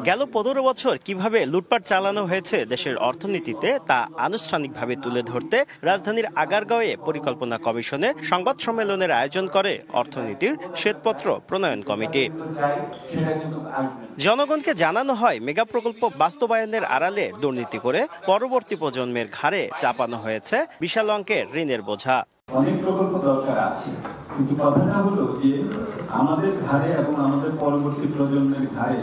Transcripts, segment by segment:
গেল 15 বছর কিভাবে লুটপাট চালানো হয়েছে দেশের অর্থনীতিতে তা আনুষ্ঠানিকভাবে তুলে ধরতে রাজধানীর আগারগাঁওয়ে পরিকল্পনা কমিশনে সংবাদ সম্মেলনের আয়োজন করে অর্থনীতির শ্বেতপত্র প্রণয়ন কমিটি। জনগণকে জানানো হয় মেগা প্রকল্প বাস্তবায়নের আড়ালে দুর্নীতি করে পরবর্তী প্রজন্মের ঘাড়ে চাপানো হয়েছে বিশাল অঙ্কের ঋণের বোঝা। অনেক প্রকল্প দরকার আছে, কিন্তু কথাটা হলো যে আমাদের ঘাড়ে এবং আমাদের পরবর্তী প্রজন্মের ঘাড়ে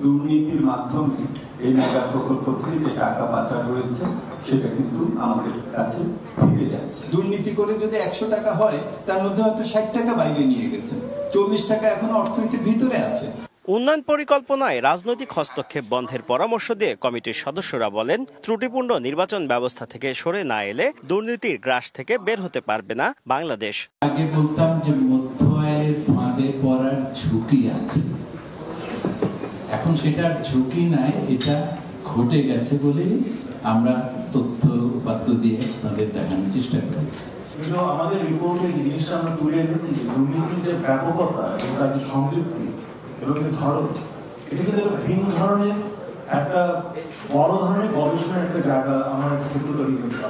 দুর্নীতির মাধ্যমে এই মেগা প্রকল্প থেকে যে টাকা পাচার হয়েছে সেটা কিন্তু আমাদের কাছে ফিরে যাচ্ছে। দুর্নীতি করে যদি 100 টাকা হয় তার মধ্যে হয়তো 60 টাকা বাইরে নিয়ে গেছে, 40 টাকা এখনো অর্থনীতির ভিতরে আছে। উন্নয়ন পরিকল্পনায় রাজনৈতিক হস্তক্ষেপ বন্ধের পরামর্শ দিয়ে কমিটির সদস্যরা বলেন, ত্রুটিপূর্ণ নির্বাচন ব্যবস্থা থেকে সরে না এলে দুর্নীতির গ্রাস থেকে বের হতে পারবে না বাংলাদেশ। আগে বলতাম যে মধ্য আয়ের ফাঁদে পড়ার ঝুঁকি আছে, এখন সেটার ঝুঁকি নাই, এটা ঘটে গেছে বলে আমরা তথ্য উপাত্ত দিয়ে আপনাদের দেখানোর চেষ্টা করেছি। আমাদের রিপোর্টে যে জিনিসটা আমরা তুলে এনেছি, দুর্নীতির যে ব্যাপকতা এবং তার যে সংযুক্তি এবং ধরন, এটা কিন্তু ভিন্ন ধরনের একটা বড় ধরনের গবেষণার একটা জায়গা আমার একটা ক্ষেত্র তৈরি করেছে।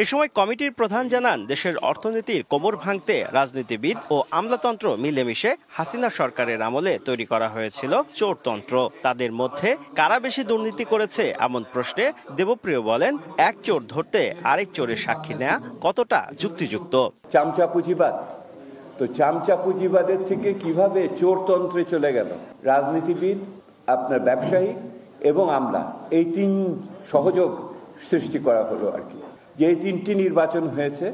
এ সময় কমিটির প্রধান জানান, দেশের অর্থনীতির কোমর ভাঙতে রাজনীতিবিদ ও আমলাতন্ত্র মিলেমিশে হাসিনা সরকারের আমলে তৈরি করা হয়েছিল চোরতন্ত্র। তাদের মধ্যে কারা বেশি দুর্নীতি করেছে এমন প্রশ্নে দেবপ্রিয় বলেন, এক চোর ধরতে আরেক চোরের সাক্ষী নেওয়া কতটা যুক্তিযুক্ত। চামচা পুঁজিবাদ, তো চামচা পুঁজিবাদের থেকে কিভাবে চোরতন্ত্রে চলে গেল রাজনীতিবিদ, আপনার ব্যবসায়ী এবং আমলা, এই 3 সহযোগ সৃষ্টি করা হলো আর কি। যে 3টি নির্বাচন হয়েছে,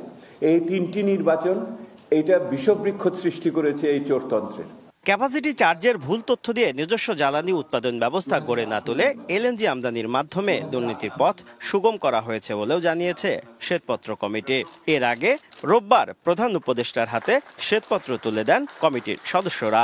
এই 3টি নির্বাচন এটা বিষবৃক্ষ সৃষ্টি করেছে এই চোরতন্ত্রের। ক্যাপাসিটি চার্জের ভুল তথ্য দিয়ে নিজস্ব জ্বালানি উৎপাদন ব্যবস্থা গড়ে না তুলে এলএনজি আমদানির মাধ্যমে দুর্নীতির পথ সুগম করা হয়েছে বলেও জানিয়েছে শ্বেতপত্র কমিটি। এর আগে রোববার প্রধান উপদেষ্টার হাতে শ্বেতপত্র তুলে দেন কমিটির সদস্যরা।